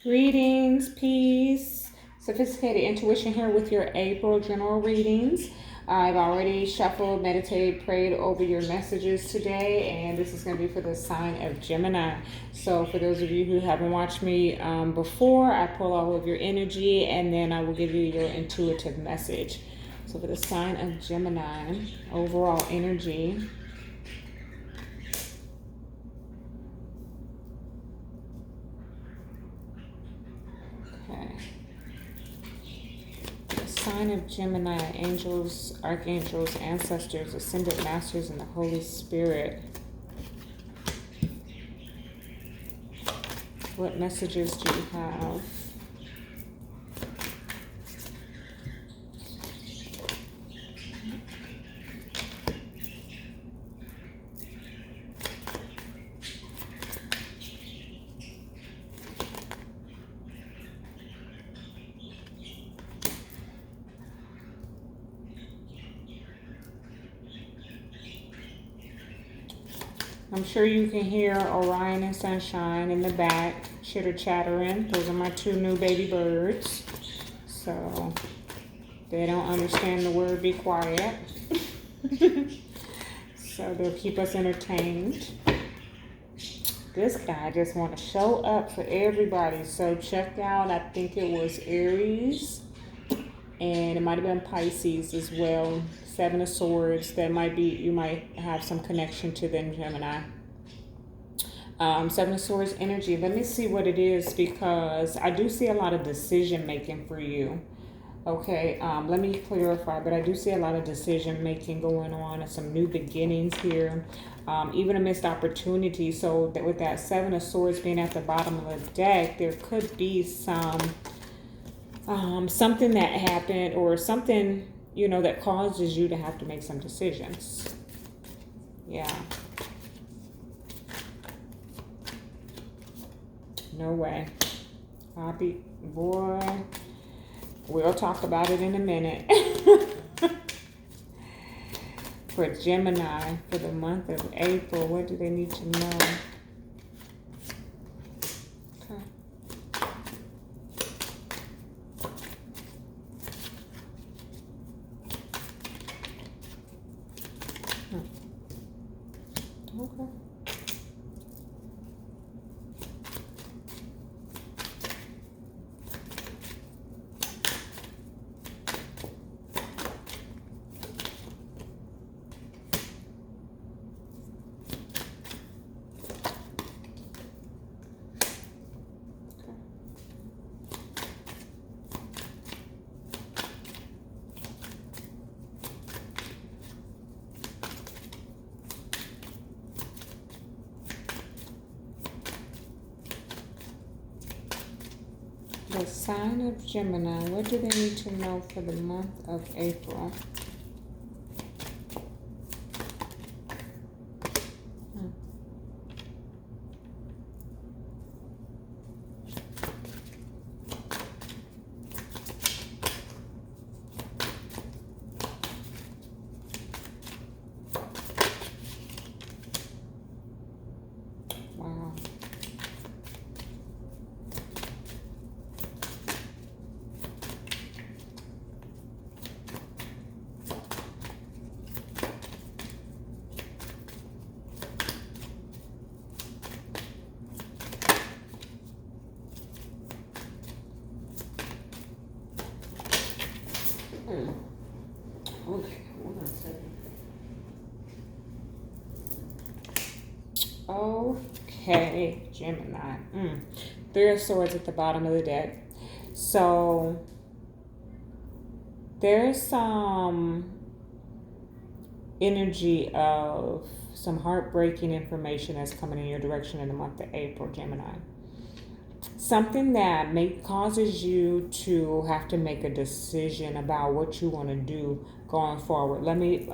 Greetings, peace, sophisticated intuition here with your April general readings. I've already shuffled, meditated, prayed over your messages today, and this is going to be for the sign of Gemini. So for those of you who haven't watched me before, I pull all of your energy and then I will give you your intuitive message. So for the sign of Gemini, overall energy. Okay. The sign of Gemini, angels, archangels, ancestors, ascended masters, and the Holy Spirit. What messages do you have? I'm sure you can hear Orion and Sunshine in the back, chitter chattering. Those are my two new baby birds. So they don't understand the word be quiet. So they'll keep us entertained. This guy just want to show up for everybody. So check out, I think it was Aries. And it might have been Pisces as well. Seven of Swords. That might be, you might have some connection to them, Gemini. Seven of Swords energy. Let me see what it is, because I do see a lot of decision making for you. Okay, let me clarify, but I do see a lot of decision making going on and some new beginnings here, even a missed opportunity. So that with that Seven of Swords being at the bottom of the deck, there could be some something that happened, or something, you know, that causes you to have to make some decisions. Yeah. No way. Boy, we'll talk about it in a minute. For Gemini, for the month of April, what do they need to know? Okay. Okay. The sign of Gemini, what do they need to know for the month of April? Wow. Okay, hold on a second. Okay, Gemini. Three of Swords at the bottom of the deck. So there's some energy of some heartbreaking information that's coming in your direction in the month of April, Gemini. Something that causes you to have to make a decision about what you want to do going forward. Let me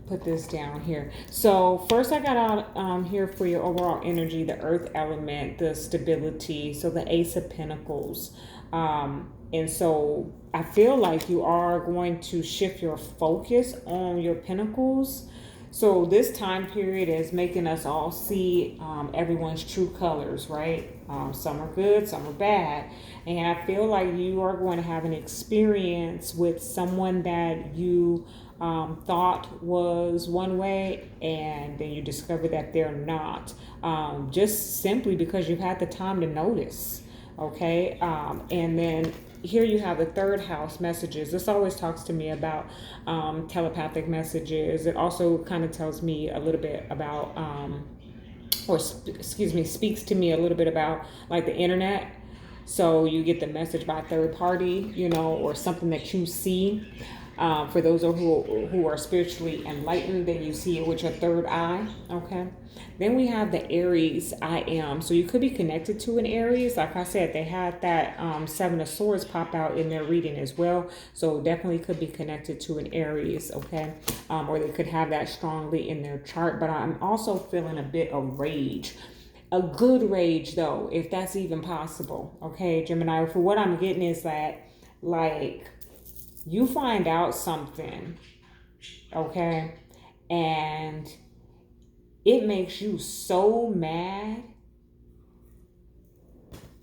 put this down here. So first I got out here for your overall energy, the earth element, the stability, so the Ace of Pentacles. And so I feel like you are going to shift your focus on your pentacles. So this time period is making us all see everyone's true colors, right? Some are good, some are bad. And I feel like you are going to have an experience with someone that you thought was one way, and then you discover that they're not. Just simply because you've had the time to notice. Okay. And then here you have the third house messages. This always talks to me about telepathic messages. It also kind of tells me a little bit about, excuse me, speaks to me a little bit about like the internet. So you get the message by third party, or something that you see. For those who are spiritually enlightened, then you see it with your third eye. Okay. Then we have the Aries I am. So you could be connected to an Aries. Like I said, they had that Seven of Swords pop out in their reading as well. So definitely could be connected to an Aries. Okay. Or they could have that strongly in their chart. But I'm also feeling a bit of rage. A good rage, though, if that's even possible. Okay, Gemini. For what I'm getting is that, like, you find out something, okay, and it makes you so mad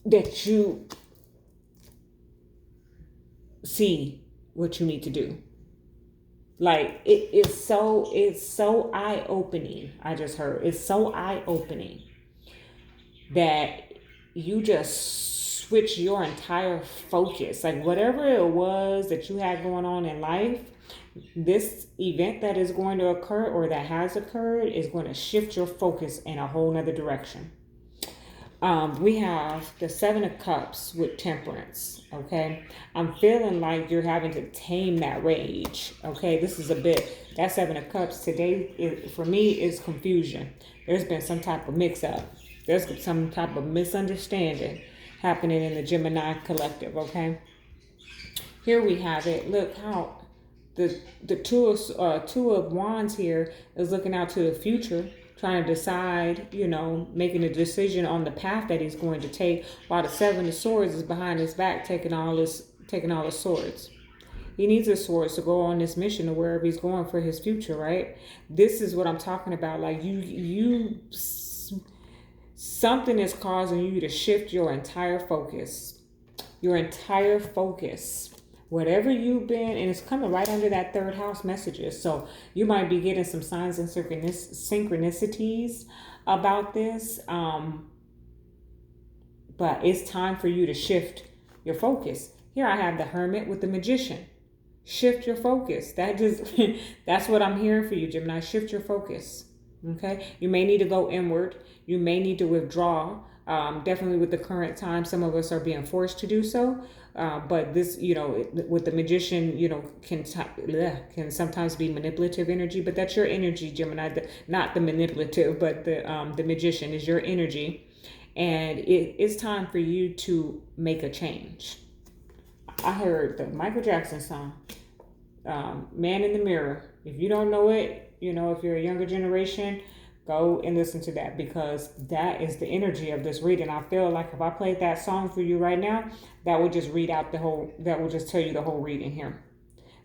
that you see what you need to do. Like, it's so eye-opening. I just heard it's so eye-opening that you just switch your entire focus. Like, whatever it was that you had going on in life, this event that is going to occur or that has occurred is going to shift your focus in a whole nother direction. We have the Seven of Cups with Temperance. Okay, I'm feeling like you're having to tame that rage. Okay, this is a bit, that Seven of Cups today for me is confusion. There's been some type of mix-up. There's some type of misunderstanding happening in the Gemini collective, okay? Here we have it. Look how the two of Wands here is looking out to the future, trying to decide, making a decision on the path that he's going to take, while the Seven of Swords is behind his back, taking all his swords. He needs his swords to go on this mission to wherever he's going for his future, right? This is what I'm talking about. Like, something is causing you to shift your entire focus. Whatever you've been, and it's coming right under that third house messages. So you might be getting some signs and synchronicities about this. But it's time for you to shift your focus. Here I have the Hermit with the Magician. Shift your focus. That's what I'm hearing for you, Gemini. Shift your focus. Okay. You may need to go inward. You may need to withdraw. Definitely with the current time, some of us are being forced to do so. But this, with the Magician, can sometimes be manipulative energy, but that's your energy, Gemini. Not the manipulative, but the Magician is your energy. And it's time for you to make a change. I heard the Michael Jackson song, Man in the Mirror. If you don't know it, if you're a younger generation, go and listen to that, because that is the energy of this reading. I feel like if I played that song for you right now, that would just that would just tell you the whole reading here.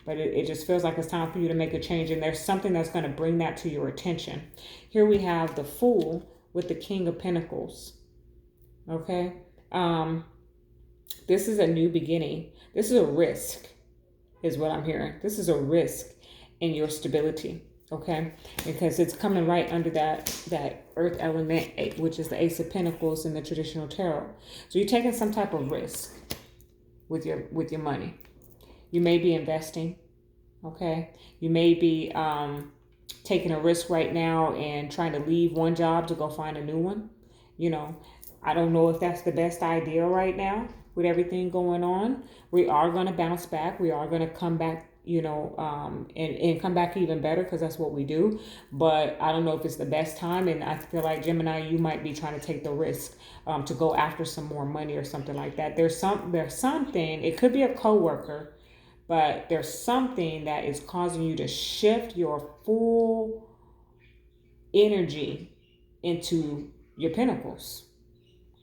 But it just feels like it's time for you to make a change, and there's something that's going to bring that to your attention. Here we have the Fool with the King of Pentacles. Okay. This is a new beginning. This is a risk, is what I'm hearing. This is a risk in your stability. Okay, because it's coming right under that earth element, which is the Ace of Pentacles in the traditional tarot. So you're taking some type of risk with your money. You may be investing. Okay, you may be taking a risk right now and trying to leave one job to go find a new one. I don't know if that's the best idea right now with everything going on. We are going to bounce back. We are going to come back, and come back even better, because that's what we do. But I don't know if it's the best time. And I feel like, Gemini, you might be trying to take the risk to go after some more money or something like that. There's something, it could be a coworker, but there's something that is causing you to shift your full energy into your pentacles.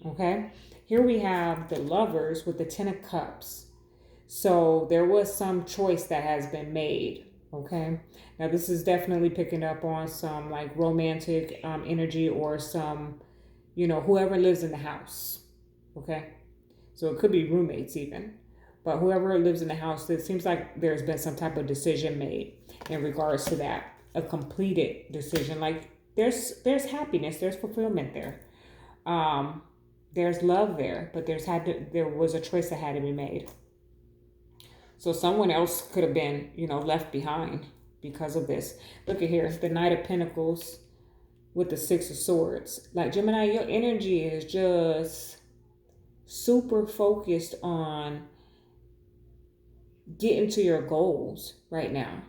Okay, here we have the Lovers with the Ten of Cups. So there was some choice that has been made. Okay. Now this is definitely picking up on some like romantic energy, or some, whoever lives in the house. Okay. So it could be roommates even. But whoever lives in the house, it seems like there's been some type of decision made in regards to that. A completed decision. Like there's happiness, there's fulfillment there. Um, there's love there, but there was a choice that had to be made. So someone else could have been, left behind because of this. Look at here, the Knight of Pentacles with the Six of Swords. Like Gemini, your energy is just super focused on getting to your goals right now.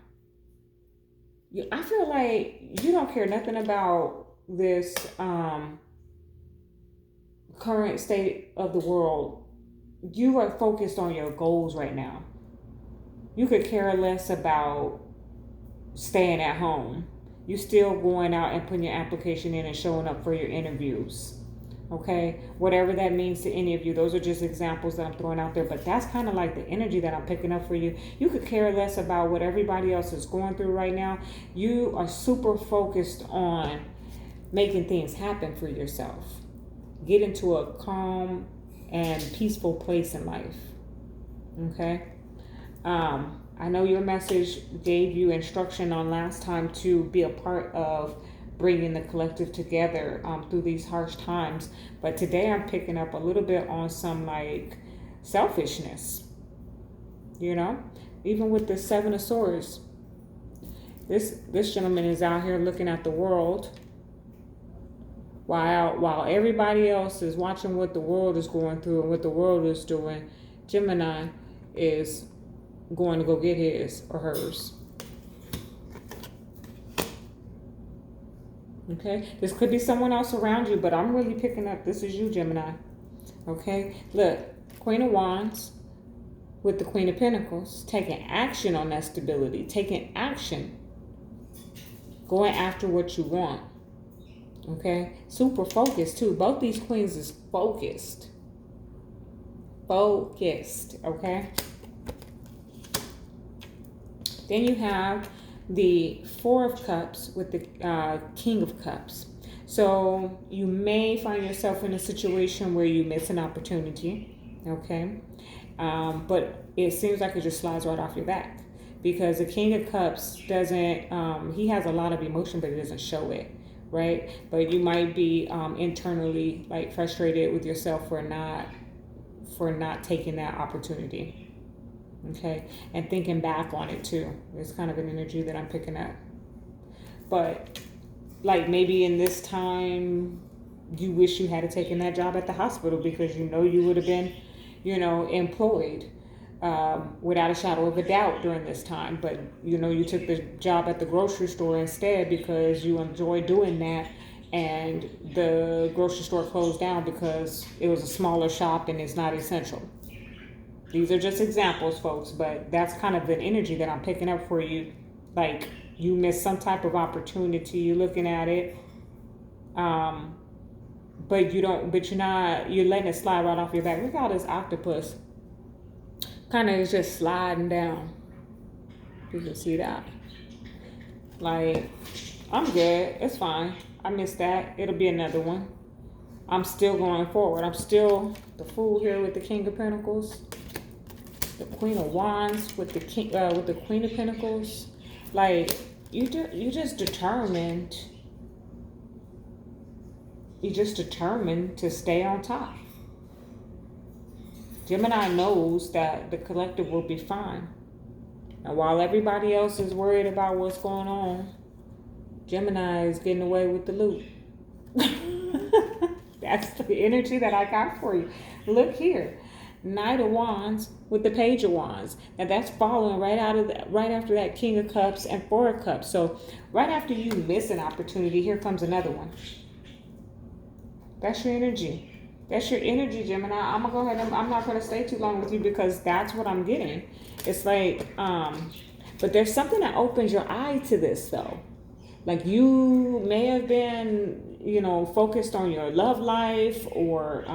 I feel like you don't care nothing about this current state of the world. You are focused on your goals right now. You could care less about staying at home. You still going out and putting your application in and showing up for your interviews. Okay, whatever that means to any of you, those are just examples that I'm throwing out there, but that's kind of like the energy that I'm picking up for you. You could care less about what everybody else is going through right now. You are super focused on making things happen for yourself. Get into a calm and peaceful place in life. Okay. I know your message gave you instruction on last time to be a part of bringing the collective together through these harsh times. But today I'm picking up a little bit on some like selfishness, even with the Seven of Swords. This gentleman is out here looking at the world while everybody else is watching what the world is going through and what the world is doing. Gemini is going to go get his or hers. Okay, this could be someone else around you, but I'm really picking up this is you, Gemini. Okay, look, Queen of Wands with the Queen of Pentacles, taking action on that stability, taking action, going after what you want. Okay, super focused too. Both these queens is focused. Okay. Then you have the Four of Cups with the King of Cups. So you may find yourself in a situation where you miss an opportunity, okay? But it seems like it just slides right off your back, because the King of Cups doesn't, he has a lot of emotion, but he doesn't show it, right? But you might be internally like frustrated with yourself for not taking that opportunity. Okay, and thinking back on it too. It's kind of an energy that I'm picking up. But like maybe in this time, you wish you had taken that job at the hospital, because you would have been, employed without a shadow of a doubt during this time. But you took the job at the grocery store instead because you enjoy doing that, and the grocery store closed down because it was a smaller shop and it's not essential. These are just examples, folks, but that's kind of the energy that I'm picking up for you. Like you missed some type of opportunity, you're looking at it, but you're letting it slide right off your back. Look how this octopus kind of is just sliding down. You can see that. Like, I'm good, it's fine. I missed that. It'll be another one. I'm still going forward. I'm still the Fool here with the King of Pentacles. The Queen of Wands with the Queen of Pentacles. Like you just determined. You're just determined to stay on top. Gemini knows that the collective will be fine. And while everybody else is worried about what's going on, Gemini is getting away with the loot. That's the energy that I got for you. Look here. Knight of Wands with the Page of Wands. Now that's following right after that King of Cups and Four of Cups. So right after you miss an opportunity, here comes another one. That's your energy. That's your energy, Gemini. I'm gonna go ahead and I'm not gonna stay too long with you, because that's what I'm getting. It's like, but there's something that opens your eye to this though. Like you may have been, focused on your love life, or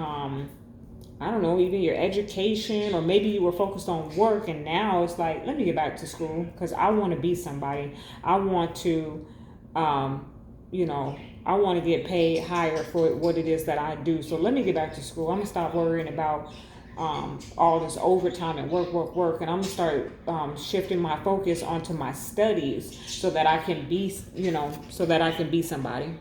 I don't know, even your education, or maybe you were focused on work and now it's like, let me get back to school because I want to be somebody. I want to, you know, I want to get paid higher for what it is that I do. So let me get back to school. I'm going to stop worrying about all this overtime and work. And I'm going to start shifting my focus onto my studies so that I can be, so that I can be somebody.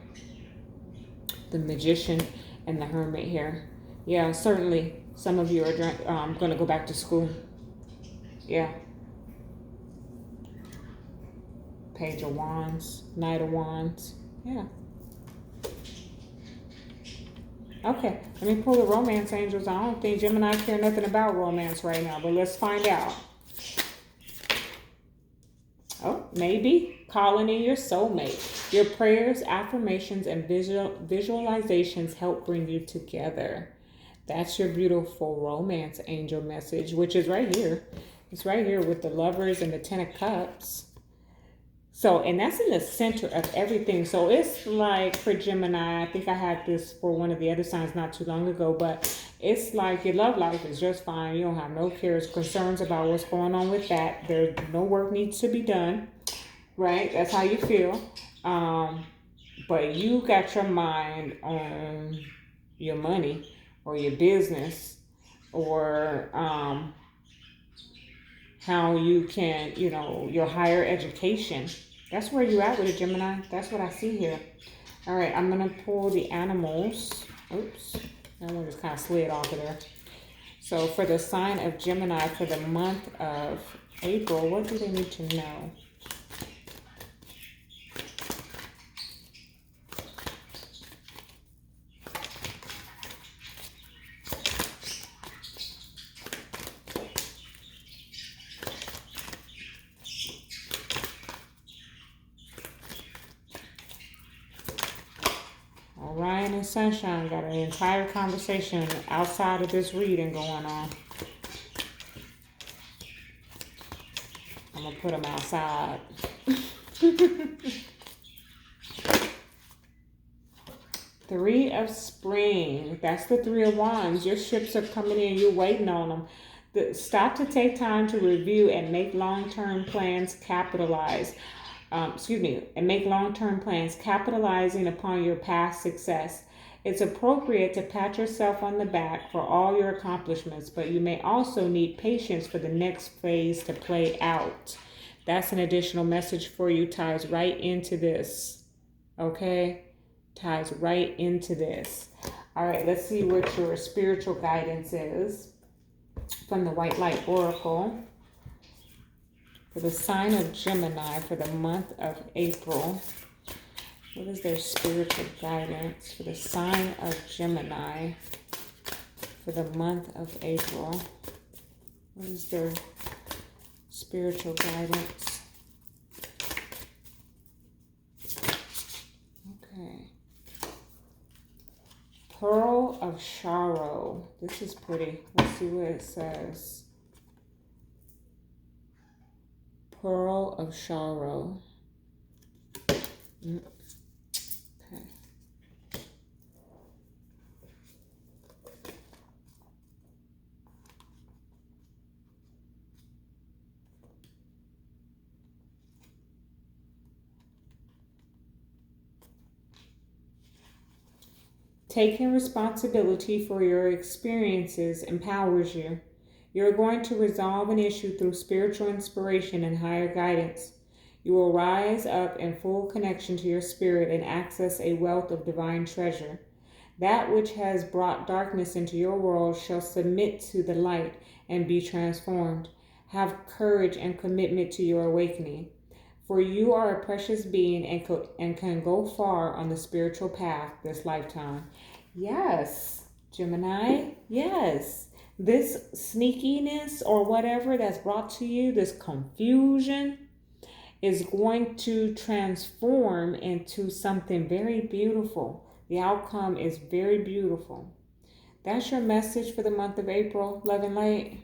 The Magician and the Hermit here. Yeah, certainly some of you are going to go back to school. Yeah. Page of Wands, Knight of Wands. Yeah. Okay, let me pull the romance angels. I don't think Gemini care nothing about romance right now, but let's find out. Oh, maybe calling in your soulmate. Your prayers, affirmations, and visualizations help bring you together. That's your beautiful romance angel message, which is right here. It's right here with the Lovers and the Ten of Cups. So, and that's in the center of everything. So it's like for Gemini, I think I had this for one of the other signs not too long ago, but it's like your love life is just fine. You don't have no cares, concerns about what's going on with that. There's no work needs to be done, right? That's how you feel. But you got your mind on your money or your business or how you can, your higher education. That's where you're at with a Gemini. That's what I see here. All right, I'm going to pull the animals. Oops, that one just kind of slid off of there. So for the sign of Gemini for the month of April, what do they need to know? Ryan and Sunshine got an entire conversation outside of this reading going on. I'm going to put them outside. Three of Spring. That's the Three of Wands. Your ships are coming in. You're waiting on them. Stop to take time to review and make long-term plans capitalize. And make long-term plans, capitalizing upon your past success. It's appropriate to pat yourself on the back for all your accomplishments, but you may also need patience for the next phase to play out. That's an additional message for you, ties right into this. Okay? Ties right into this. All right, let's see what your spiritual guidance is from the White Light Oracle. For the sign of Gemini for the month of April, what is their spiritual guidance for the sign of Gemini for the month of April? What is their spiritual guidance? Okay. Pearl of Sorrow. This is pretty. Let's see what it says. Pearl of Sorrow. Okay. Taking responsibility for your experiences empowers you. You're going to resolve an issue through spiritual inspiration and higher guidance. You will rise up in full connection to your spirit and access a wealth of divine treasure. That which has brought darkness into your world shall submit to the light and be transformed. Have courage and commitment to your awakening. For you are a precious being and can go far on the spiritual path this lifetime. Yes, Gemini, yes. This sneakiness or whatever that's brought to you, this confusion, is going to transform into something very beautiful. The outcome is very beautiful. That's your message for the month of April, love and light.